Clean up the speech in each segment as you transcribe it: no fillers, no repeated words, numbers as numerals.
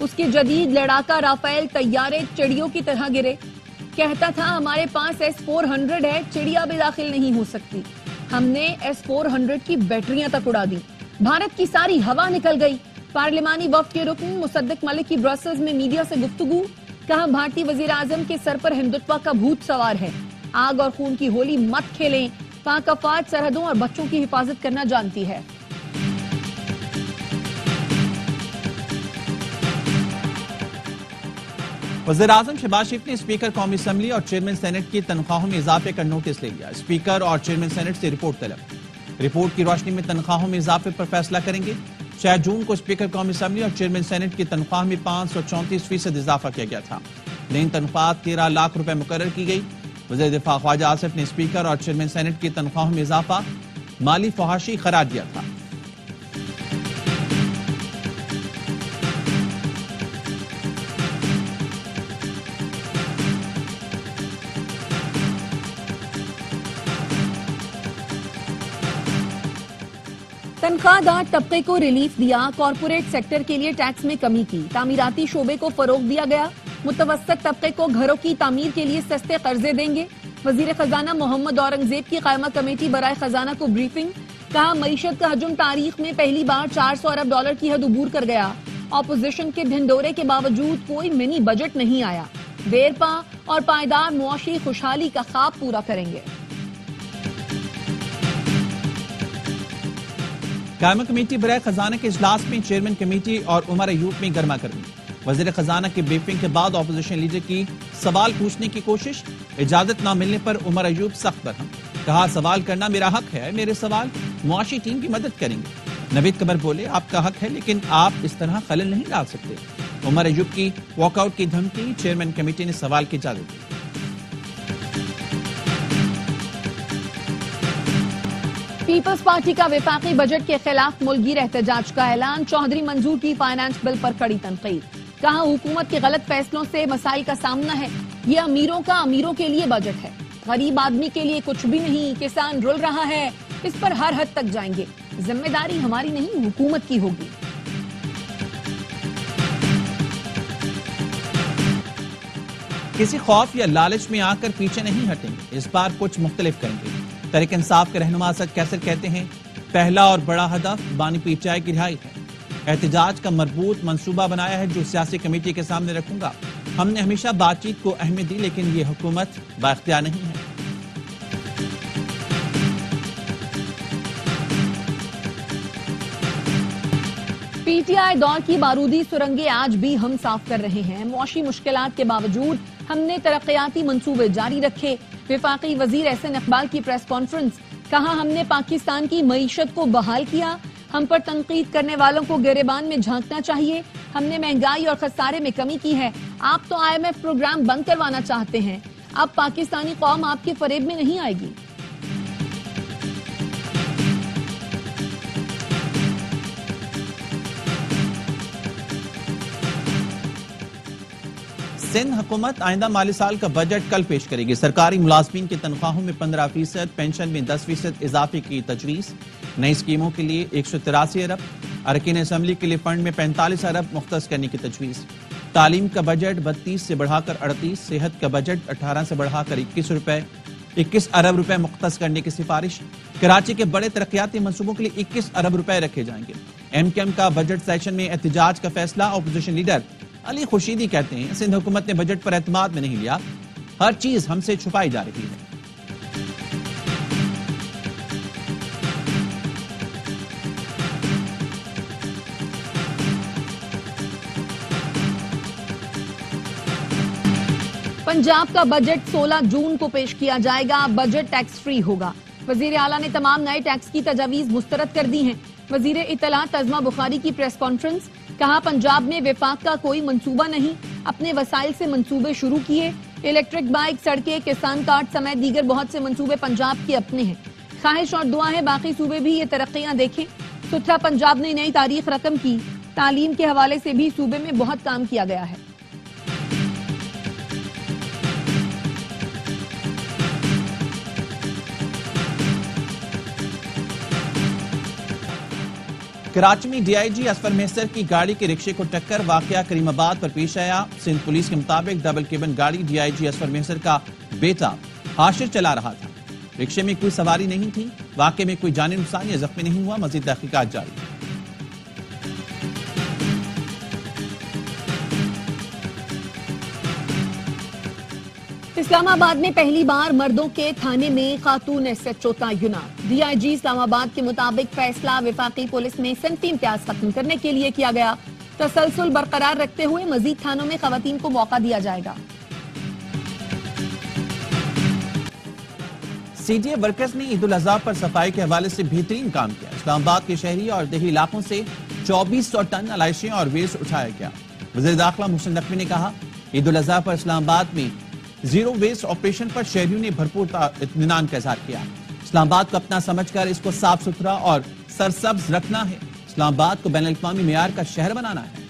اس کے جدید لڑاکا رافیل طیارے چڑیوں کی طرح گرے. کہتا تھا ہمارے پاس S-400 ہے, چڑیا بھی داخل نہیں ہو سکتی. ہم نے S-400 کی بیٹریاں تک اڑا دی. بھارت کی ساری ہوا نکل گئی. پارلیمانی وفد کے رکن مصدق ملک کی برسلز میں میڈیا سے گفتگو. کہا بھارتی وزیر اعظم کے سر پر ہندوتوا کا بھوت سوار ہے. آگ اور خون کی ہولی مت کھیلیں. پاک افواج سرحدوں اور بچوں کی حفاظت کرنا جانتی ہے. وزیر اعظم شہباز شریف نے اسپیکر قومی اسمبلی اور چیئرمین سینٹ کی تنخواہوں میں اضافے کا نوٹس لے لیا. اسپیکر اور چیئرمین سینٹ سے رپورٹ طلب. رپورٹ کی روشنی میں تنخواہوں میں اضافے پر فیصلہ کریں گے. 6 جون کو اسپیکر قومی اسمبلی اور چیئرمین سینٹ کی تنخواہ میں 534% اضافہ کیا گیا تھا. نئی تنخواہ 13 لاکھ روپے مقرر کی گئی. وزیر دفاع خواجہ آصف نے اسپیکر اور چیئرمین سینٹ کی تنخواہوں میں اضافہ مالی فحاشی قرار دیا تھا. تنخواہ دار طبقے کو ریلیف دیا. کارپوریٹ سیکٹر کے لیے ٹیکس میں کمی کی. تعمیراتی شعبے کو فروغ دیا گیا. متوسط طبقے کو گھروں کی تعمیر کے لیے سستے قرضے دیں گے. وزیر خزانہ محمد اورنگزیب کی قائمہ کمیٹی برائے خزانہ کو بریفنگ. کہا معیشت کا حجم تاریخ میں پہلی بار $400 ارب کی حد عبور کر گیا. اپوزیشن کے ڈھنڈورے کے باوجود کوئی منی بجٹ نہیں آیا. دیرپا اور پائیدار معاشی خوشحالی کا خواب پورا کریں گے. قائمہ کمیٹی برائے خزانہ کے اجلاس میں چیئرمین کمیٹی اور عمر ایوب میں گرما گرمی. وزیر خزانہ کے بریفنگ کے بعد اپوزیشن لیڈر کی سوال پوچھنے کی کوشش. اجازت نہ ملنے پر عمر ایوب سخت برہم. کہا سوال کرنا میرا حق ہے. میرے سوال معاشی ٹیم کی مدد کریں گے. نوید قمر بولے آپ کا حق ہے لیکن آپ اس طرح خلل نہیں ڈال سکتے. عمر ایوب کی واک آؤٹ کی دھمکی. چیئرمین کمیٹی نے سوال کی اجازت دی. پیپلز پارٹی کا وفاقی بجٹ کے خلاف ملگیر احتجاج کا اعلان. چودھری منظور کی فائنانس بل پر کڑی تنقید. کہا حکومت کے غلط فیصلوں سے مسائل کا سامنا ہے. یہ امیروں کا امیروں کے لیے بجٹ ہے. غریب آدمی کے لیے کچھ بھی نہیں. کسان رل رہا ہے. اس پر ہر حد تک جائیں گے. ذمہ داری ہماری نہیں حکومت کی ہوگی. کسی خوف یا لالچ میں آ کر پیچھے نہیں ہٹیں گے. اس بار کچھ مختلف کریں گے. تحریک انصاف کے رہنما اسد کیسر کہتے ہیں پہلا اور بڑا ہدف بانی پیر چائے کی رہائی ہے. احتجاج کا مربوط منصوبہ بنایا ہے جو سیاسی کمیٹی کے سامنے رکھوں گا. ہم نے ہمیشہ بات چیت کو اہمیت دی لیکن یہ حکومت بااختیار نہیں ہے. پی ٹی آئی دور کی بارودی سرنگیں آج بھی ہم صاف کر رہے ہیں. معاشی مشکلات کے باوجود ہم نے ترقیاتی منصوبے جاری رکھے. وفاقی وزیر احسن اقبال کی پریس کانفرنس. کہا ہم نے پاکستان کی معیشت کو بحال کیا. ہم پر تنقید کرنے والوں کو گریبان میں جھانکنا چاہیے. ہم نے مہنگائی اور خسارے میں کمی کی ہے. آپ تو IMF پروگرام بند کروانا چاہتے ہیں. اب پاکستانی قوم آپ کے فریب میں نہیں آئے گی. سندھ حکومت آئندہ مالی سال کا بجٹ کل پیش کرے گی. سرکاری ملازمین کی تنخواہوں میں 15%، پینشن میں 10% اضافے کی تجویز. نئی اسکیموں کے لیے 183 ارب، ارکین اسمبلی کے لیے فنڈ میں 45 ارب مختص کرنے کی تجویز. تعلیم کا بجٹ 32 سے بڑھا کر 38، صحت کا بجٹ 18 سے بڑھا کر 21 ارب روپے مختص کرنے کی سفارش. کراچی کے بڑے ترقیاتی منصوبوں کے لیے 21 ارب روپے رکھے جائیں گے. MKM کا بجٹ سیشن میں احتجاج کا فیصلہ. اپوزیشن لیڈر علی خورشیدی کہتے ہیں سندھ حکومت نے بجٹ پر اعتماد میں نہیں لیا. ہر چیز ہم سے چھپائی جا رہی ہے. پنجاب کا بجٹ 16 جون کو پیش کیا جائے گا. بجٹ ٹیکس فری ہوگا. وزیر اعلیٰ نے تمام نئے ٹیکس کی تجاویز مسترد کر دی ہیں. وزیر اطلاعات عظمہ بخاری کی پریس کانفرنس. کہا پنجاب میں وفاق کا کوئی منصوبہ نہیں. اپنے وسائل سے منصوبے شروع کیے. الیکٹرک بائک، سڑکیں، کسان کارڈ سمیت دیگر بہت سے منصوبے پنجاب کے اپنے ہیں. خواہش اور دعا ہے باقی صوبے بھی یہ ترقیاں دیکھیں. ستھرا پنجاب نے نئی تاریخ رقم کی. تعلیم کے حوالے سے بھی صوبے میں بہت کام کیا گیا ہے. کراچی میں ڈی آئی جی اسفر میسر کی گاڑی کے رکشے کو ٹکر، واقعہ کریم آباد پر پیش آیا۔ سندھ پولیس کے مطابق ڈبل کیبن گاڑی ڈی آئی جی اسفر میسر کا بیٹا حاشر چلا رہا تھا۔ رکشے میں کوئی سواری نہیں تھی۔ واقعے میں کوئی جانی نقصان یا زخمی نہیں ہوا۔ مزید تحقیقات جاری۔ اسلام آباد میں پہلی بار مردوں کے تھانے میں خاتون ایس ایچ او تعینات۔ ڈی آئی جی اسلام آباد کے مطابق فیصلہ وفاقی پولیس میں صنفی امتیاز ختم کرنے کے لیے کیا گیا۔ تسلسل برقرار رکھتے ہوئے مزید تھانوں میں خواتین کو موقع دیا جائے گا۔ سی ڈی اے ورکرز نے عید الاضحیٰ پر صفائی کے حوالے سے بہترین کام کیا۔ اسلام آباد کے شہری اور دیہی علاقوں سے 2400 ٹن علائشیاں اور ویسٹ اٹھایا گیا۔ وزیر داخلہ محسن نقوی نے کہا، عید الاضحیٰ پر اسلام آباد میں زیرو ویسٹ آپریشن پر شہریوں نے بھرپور اطمینان کا اظہار کیا۔ اسلام آباد کو اپنا سمجھ کر اس کو صاف ستھرا اور سرسبز رکھنا ہے۔ اسلام آباد کو بین الاقوامی معیار کا شہر بنانا ہے۔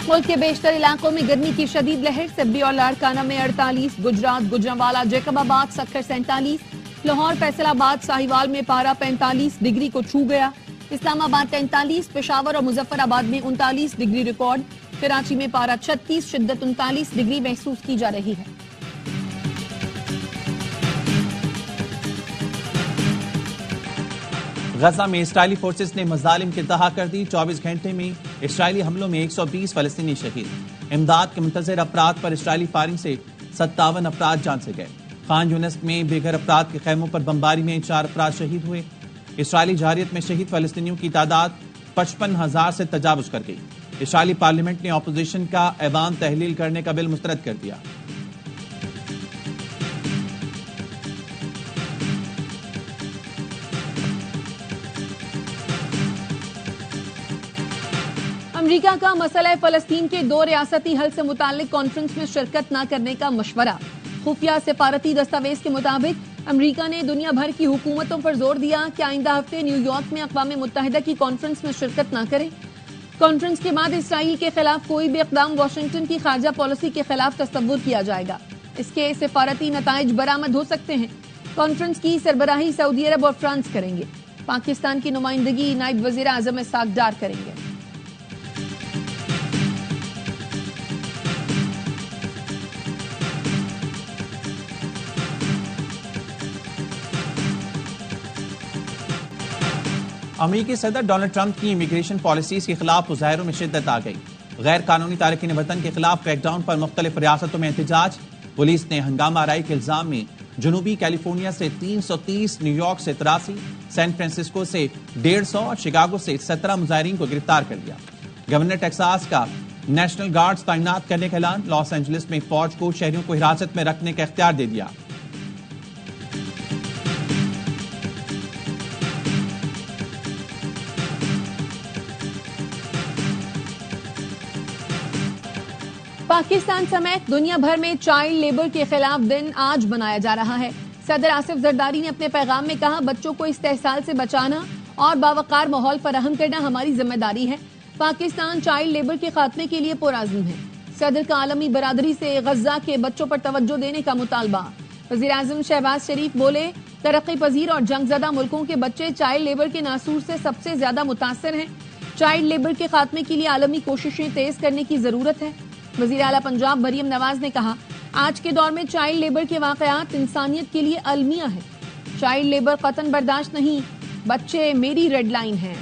ملک کے بیشتر علاقوں میں گرمی کی شدید لہر۔ سبی اور لاڑکانہ میں 48، گجرات گوجرانوالہ جیکب آباد سکھر 47، لاہور فیصل آباد ساہیوال میں پارہ 45 ڈگری کو چھو گیا۔ اسلام آباد 43، پشاور اور مظفر آباد میں 39 ڈگری ریکارڈ۔ کراچی میں پارہ 36، شدت 39 ڈگری محسوس کی جا رہی ہے۔ غزہ میں اسرائیلی فورسز نے مظالم کی انتہا کر دی۔ 24 گھنٹے میں اسرائیلی حملوں میں 120 فلسطینی شہید۔ امداد کے منتظر افراد پر اسرائیلی فائرنگ سے 57 افراد جان سے گئے۔ خان یونس میں بے گھر افراد کے خیموں پر بمباری میں 4 افراد شہید ہوئے۔ اسرائیلی جارحیت میں شہید فلسطینیوں کی تعداد 55,000 سے تجاوز کر گئی۔ اسرائیلی پارلیمنٹ نے اپوزیشن کا ایوان تحلیل کرنے کا بل مسترد کر دیا۔ امریکہ کا مسئلہ فلسطین کے 2 ریاستی حل سے متعلق کانفرنس میں شرکت نہ کرنے کا مشورہ۔ خفیہ سفارتی دستاویز کے مطابق امریکہ نے دنیا بھر کی حکومتوں پر زور دیا کہ آئندہ ہفتے نیو یارک میں اقوام متحدہ کی کانفرنس میں شرکت نہ کریں۔ کانفرنس کے بعد اسرائیل کے خلاف کوئی بھی اقدام واشنگٹن کی خارجہ پالیسی کے خلاف تصور کیا جائے گا۔ اس کے سفارتی نتائج برآمد ہو سکتے ہیں۔ کانفرنس کی سربراہی سعودی عرب اور فرانس کریں گے۔ پاکستان کی نمائندگی نائب وزیر اعظم اسحاق ڈار کریں گے۔ امریکی صدر ڈونلڈ ٹرمپ کی امیگریشن پالیسیز کے خلاف مظاہروں میں شدت آ گئی۔ غیر قانونی تارکین وطن کے خلاف کریک ڈاؤن پر مختلف ریاستوں میں احتجاج۔ پولیس نے ہنگامہ آرائی کے الزام میں جنوبی کیلیفورنیا سے 330، نیو یارک سے 83، سین فرانسسکو سے 150 اور شکاگو سے 17 مظاہرین کو گرفتار کر لیا۔ گورنر ٹیکساس کا نیشنل گارڈز تعینات کرنے کا اعلان۔ لاس اینجلس میں فوج کو شہریوں کو حراست میں رکھنے کا اختیار دے دیا۔ پاکستان سمیت دنیا بھر میں چائلڈ لیبر کے خلاف دن آج منایا جا رہا ہے۔ صدر آصف زرداری نے اپنے پیغام میں کہا، بچوں کو استحصال سے بچانا اور باوقار ماحول فراہم کرنا ہماری ذمہ داری ہے۔ پاکستان چائلڈ لیبر کے خاتمے کے لیے پرعزم ہے۔ صدر کا عالمی برادری سے غزہ کے بچوں پر توجہ دینے کا مطالبہ۔ وزیر اعظم شہباز شریف بولے، ترقی پذیر اور جنگ زدہ ملکوں کے بچے چائلڈ لیبر کے ناصور سے سب سے زیادہ متاثر ہیں۔ چائلڈ لیبر کے خاتمے کے لیے عالمی کوششیں تیز کرنے کی ضرورت ہے۔ وزیر اعلیٰ پنجاب مریم نواز نے کہا، آج کے دور میں چائلڈ لیبر کے واقعات انسانیت کے لیے المیہ ہیں۔ چائلڈ لیبر قطعاً برداشت نہیں، بچے میری ریڈ لائن ہیں۔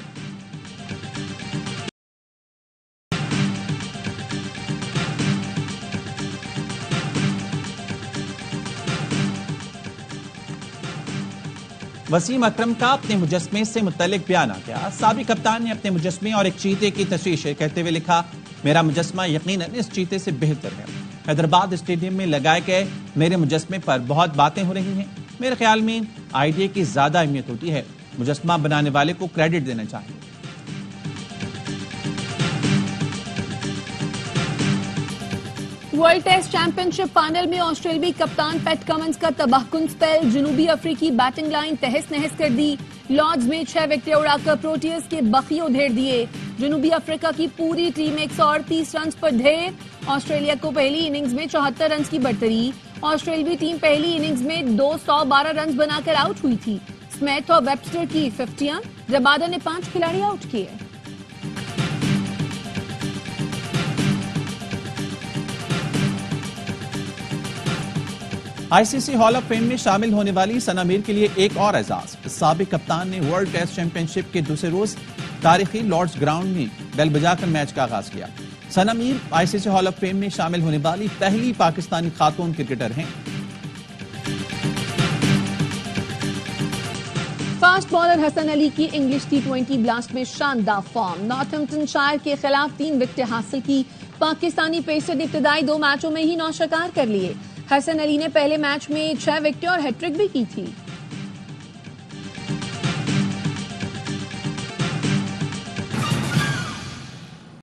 وسیم اکرم کا اپنے مجسمے سے متعلق بیان آ گیا۔ سابق کپتان نے اپنے مجسمے اور ایک چیتے کی تشریح کرتے ہوئے لکھا، میرا مجسمہ یقیناً اس چیتے سے بہتر ہے۔ حیدرآباد اسٹیڈیم میں لگائے گئے میرے مجسمے پر بہت باتیں ہو رہی ہیں۔ میرے خیال میں آئیڈیا کی زیادہ اہمیت ہوتی ہے، مجسمہ بنانے والے کو کریڈٹ دینا چاہیے۔ ورلڈ ٹیسٹ چیمپئن شپ فائنل میں آسٹریلوی کپتان پیٹ کمنز کا تباہ کن سپیل، جنوبی افریقی بیٹنگ لائن تہس نہس کر دی۔ لارڈز میں 6 وکٹیں اڑا کر پروٹیئرز کے بخیوں ادھیڑ دیے۔ جنوبی افریقہ کی پوری ٹیم 138 رنز پر ڈھیر۔ آسٹریلیا کو پہلی اننگز میں 74 رنز کی برتری۔ آسٹریلوی ٹیم پہلی اننگز میں 212 رنز بنا کر آؤٹ ہوئی تھی. اسمتھ اور ویبسٹر کی 50 ربادہ نے 5 کھلاڑی آؤٹ کیے. آئی سی سی ہال آف فیم میں شامل ہونے والی ثنا میر کے لیے ایک اور اعزاز. سابق کپتان نے ورلڈ ٹیسٹ چیمپئن شپ کے دوسرے روز تاریخی لارڈز گراؤنڈ میں بیل بجا کر میچ کا آغاز کیا. ثنا میر آئی سی سی ہال آف فیم میں شامل ہونے والی پہلی پاکستانی خاتون کرکٹر ہیں. فاسٹ بالر حسن علی کی انگلش T20 بلاسٹ میں شاندار فارم. نارتھمپٹن شائر کے خلاف 3 وکٹیں حاصل کی. پاکستانی پیسر نے ابتدائی 2 میچوں میں ہی 9 شکار کر لیے. حسن علی نے پہلے میچ میں 6 وکٹیں اور ہیٹ ٹرک بھی کی تھی.